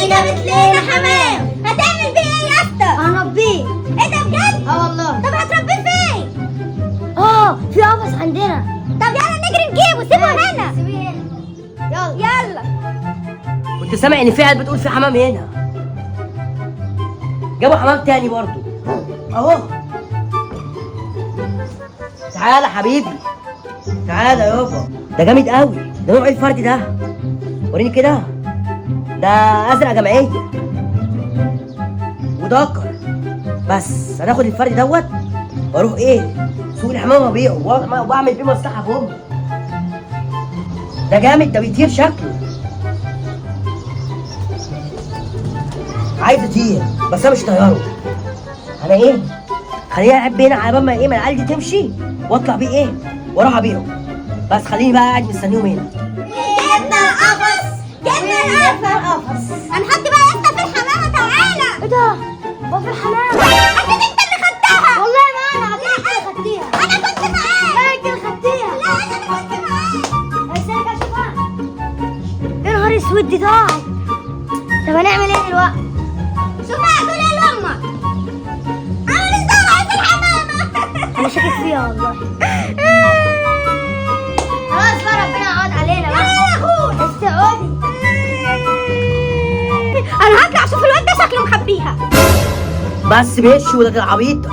جابت لنا حمام. هتعمل بيه ايه يا اسطى؟ هنربيه. ايه ده بجد؟ اه والله. طب هتربيه فين؟ في قفص عندنا. طب يلا نجري نجيبه، سيبه هنا. سيبيه هنا. يلا. كنت سامع ان في عيال بتقول في حمام هنا. جابوا حمام تاني برضو اهو. تعالى حبيبي، تعالى يابا. ده جامد قوي. ده نوع ايه الفرد ده؟ وريني كده. ده ازرق جمعيه ودكر. بس هناخد الفرد دوت واروح ايه سوق الحمام وابيعه واعمل بيه مصلحه بوم. ده جامد، ده بيطير شكله. عايز يطير بس انا مش طياره. انا ايه خليني اعب هنا على بال ما ايه ما العيال دي تمشي واطلع بيه ايه واروح ابيعه. بس خليني بقى قاعد مستنيهم هنا. جبنا القفص. هنحط بقى يا اسطى في الحمامه. تعالى. ايه ده؟ هو في الحمام؟ اكيد انت اللي خدتها. والله ما انا اكيد انت اللي خدتيها. انا كنت معاك. لا انت اللي خدتيها. لا انا كنت معاك. استنى كده اشوفها. يا نهار اسود دي ضاعت. طب هنعمل ايه دلوقتي؟ شوف بقى دول ايه لامك. انا مش دعوه، عايز الحمامه. انا شاكك فيها والله. خلاص بقى ربنا يعوض علينا بقى. يا اخويا استقعدي. انا هطلع اشوف الواد ده شكله مخبيها. بس ماشي. وده عبيطه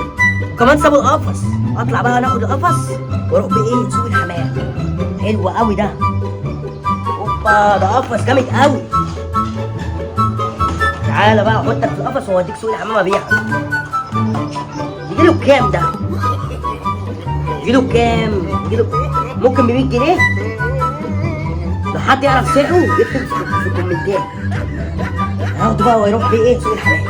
وكمان سابوا القفص. اطلع بقى ناخد القفص واروح بايه سوق الحمام. حلو قوي ده. اوبا ده قفص جامد قوي. تعالى بقى احطك في القفص واوديك سوق الحمام ابيعك. يجيله بكام ده؟ يجيله بكام؟ ممكن ب 100 جنيه. لو حد يعرف سعره يكتب في الكومنتات. هاخده بقى ويروح بيه ايه سوق الحمام.